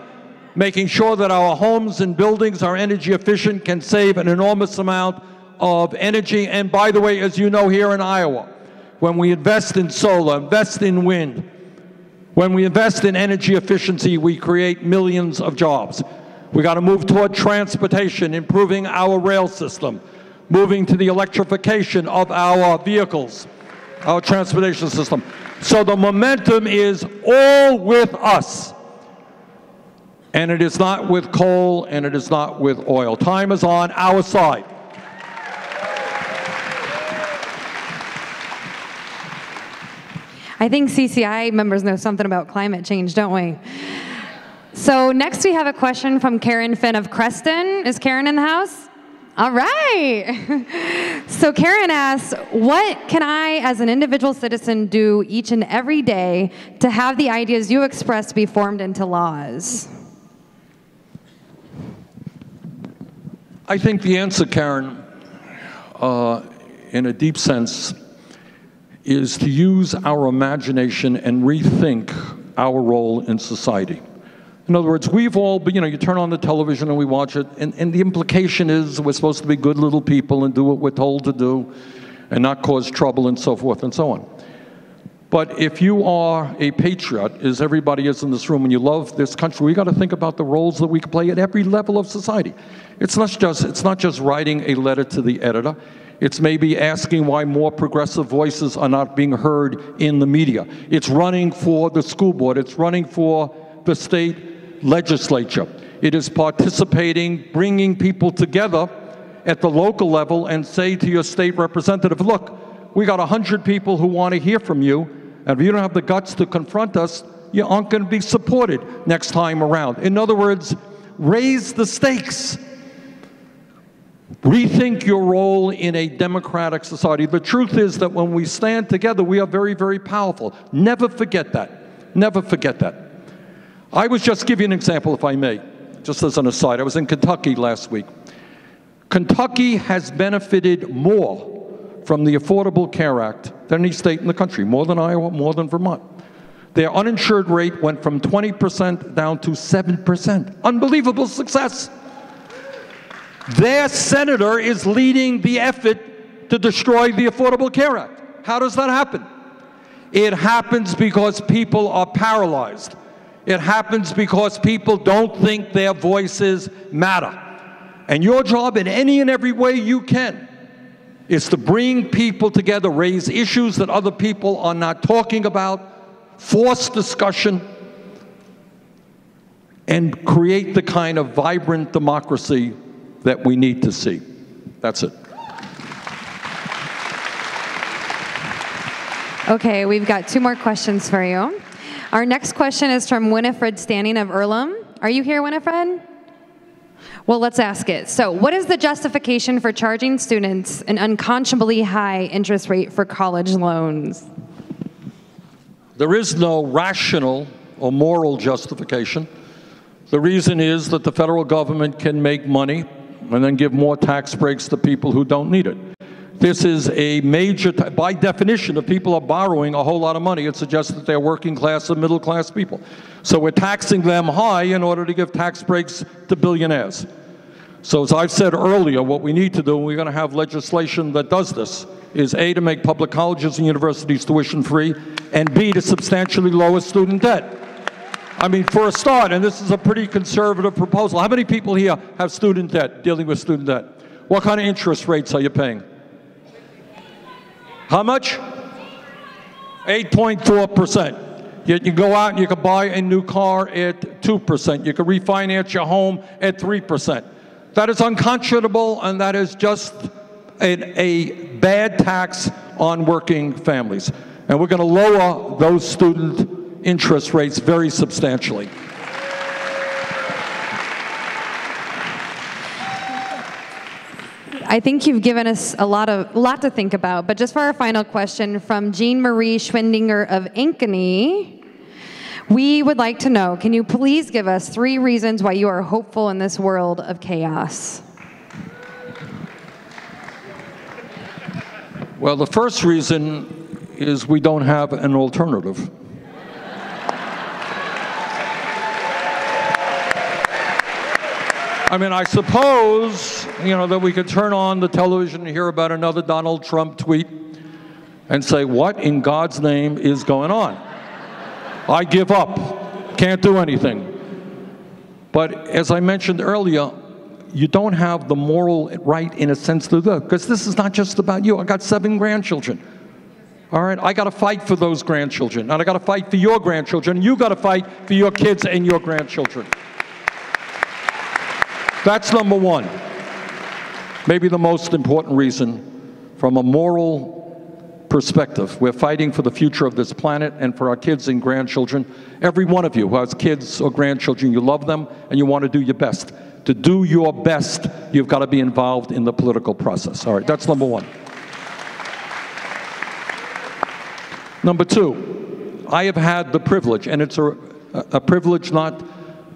[SPEAKER 1] Making sure that our homes and buildings are energy efficient can save an enormous amount of energy. And by the way, as you know, here in Iowa, when we invest in solar, invest in wind, when we invest in energy efficiency, we create millions of jobs. We got to move toward transportation, improving our rail system, moving to the electrification of our vehicles, our transportation system. So the momentum is all with us. And it is not with coal, and it is not with oil. Time is on our side.
[SPEAKER 2] I think CCI members know something about climate change, don't we? So next we have a question from Karen Finn of Creston. Is Karen in the house? All right. So Karen asks, what can I as an individual citizen do each and every day to have the ideas you express be formed into laws?
[SPEAKER 1] I think the answer, Karen, in a deep sense, is to use our imagination and rethink our role in society. In other words, we've all been, you turn on the television and we watch it, and the implication is we're supposed to be good little people and do what we're told to do and not cause trouble and so forth and so on. But if you are a patriot, as everybody is in this room, and you love this country, we got to think about the roles that we can play at every level of society. It's not just writing a letter to the editor. It's maybe asking why more progressive voices are not being heard in the media. It's running for the school board. It's running for the state legislature. It is participating, bringing people together at the local level and say to your state representative, look, we got 100 people who want to hear from you, and if you don't have the guts to confront us, you aren't going to be supported next time around. In other words, raise the stakes. Rethink your role in a democratic society. The truth is that when we stand together, we are very, very powerful. Never forget that. Never forget that. I was just give you an example, if I may, just as an aside. I was in Kentucky last week. Kentucky has benefited more from the Affordable Care Act than any state in the country, more than Iowa, more than Vermont. Their uninsured rate went from 20% down to 7%. Unbelievable success. Their senator is leading the effort to destroy the Affordable Care Act. How does that happen? It happens because people are paralyzed. It happens because people don't think their voices matter. And your job in any and every way you can is to bring people together, raise issues that other people are not talking about, force discussion, and create the kind of vibrant democracy that we need to see. That's it.
[SPEAKER 2] Okay, we've got 2 more questions for you. Our next question is from Winifred Standing of Earlham. Are you here, Winifred? Well, let's ask it. So, what is the justification for charging students an unconscionably high interest rate for college loans?
[SPEAKER 1] There is no rational or moral justification. The reason is that the federal government can make money and then give more tax breaks to people who don't need it. This is a major, by definition, if people are borrowing a whole lot of money, it suggests that they're working class or middle class people. So we're taxing them high in order to give tax breaks to billionaires. So as I've said earlier, what we need to do, and we're going to have legislation that does this, is A, to make public colleges and universities tuition free, and B, to substantially lower student debt. I mean, for a start, and this is a pretty conservative proposal. How many people here have student debt, dealing with student debt? What kind of interest rates are you paying? How much? 8.4%. Yet you go out and you can buy a new car at 2%. You can refinance your home at 3%. That is unconscionable, and that is just a bad tax on working families. And we're going to lower those student interest rates very substantially.
[SPEAKER 2] I think you've given us a lot to think about, but just for our final question from Jean Marie Schwendinger of Ankeny, we would like to know, can you please give us 3 reasons why you are hopeful in this world of chaos?
[SPEAKER 1] Well, the first reason is we don't have an alternative. I mean, I suppose, that we could turn on the television and hear about another Donald Trump tweet and say, what in God's name is going on? I give up. Can't do anything. But as I mentioned earlier, you don't have the moral right, in a sense, to do it, because this is not just about you. I got 7 grandchildren. All right? I got to fight for those grandchildren, and I got to fight for your grandchildren, and you got to fight for your kids and your grandchildren. That's number 1. Maybe the most important reason from a moral perspective. We're fighting for the future of this planet and for our kids and grandchildren. Every one of you who has kids or grandchildren, you love them and you want to do your best. To do your best, you've got to be involved in the political process. All right, that's number one. Number two, I have had the privilege, and it's a privilege not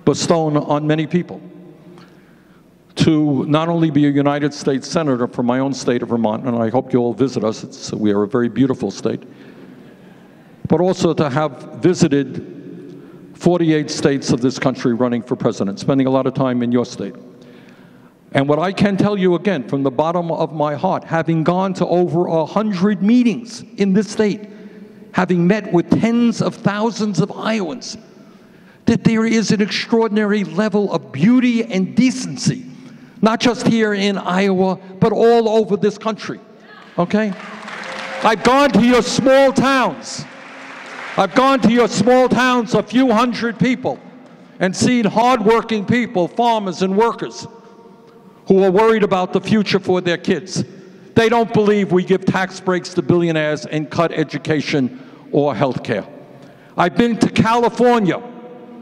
[SPEAKER 1] bestowed on many people, to not only be a United States Senator from my own state of Vermont, and I hope you all visit us, we are a very beautiful state, but also to have visited 48 states of this country running for president, spending a lot of time in your state. And what I can tell you again, from the bottom of my heart, having gone to over 100 meetings in this state, having met with tens of thousands of Iowans, that there is an extraordinary level of beauty and decency, not just here in Iowa, but all over this country, okay? I've gone to your small towns. I've gone to your small towns, a few hundred people, and seen hardworking people, farmers and workers, who are worried about the future for their kids. They don't believe we give tax breaks to billionaires and cut education or health care. I've been to California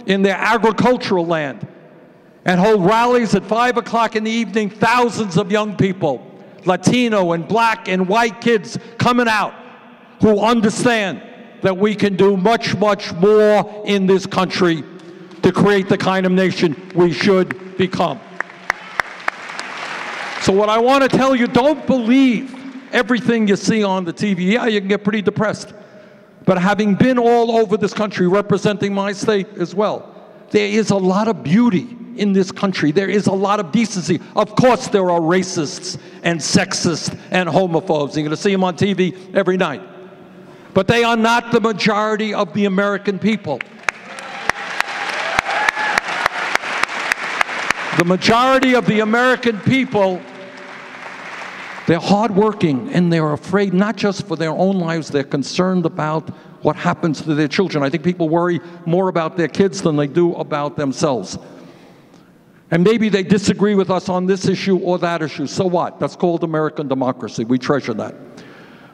[SPEAKER 1] in their agricultural land and hold rallies at 5 o'clock in the evening, thousands of young people, Latino and black and white kids coming out who understand that we can do much, much more in this country to create the kind of nation we should become. So what I want to tell you, don't believe everything you see on the TV. Yeah, you can get pretty depressed. But having been all over this country, representing my state as well, there is a lot of beauty in this country. There is a lot of decency. Of course there are racists and sexists and homophobes. You're going to see them on TV every night. But they are not the majority of the American people. The majority of the American people, they're hardworking and they're afraid not just for their own lives, they're concerned about what happens to their children. I think people worry more about their kids than they do about themselves. And maybe they disagree with us on this issue or that issue. So what? That's called American democracy. We treasure that.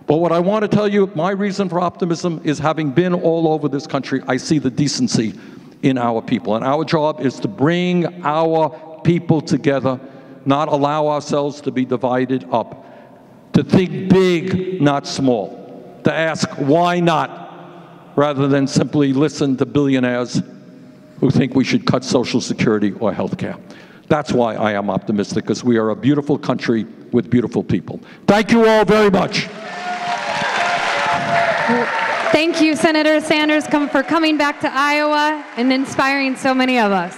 [SPEAKER 1] But what I want to tell you, my reason for optimism is, having been all over this country, I see the decency in our people. And our job is to bring our people together, not allow ourselves to be divided up, to think big, not small, to ask why not, rather than simply listen to billionaires who think we should cut Social Security or health care. That's why I am optimistic, because we are a beautiful country with beautiful people. Thank you all very much.
[SPEAKER 2] Thank you, Senator Sanders, for coming back to Iowa and inspiring so many of us.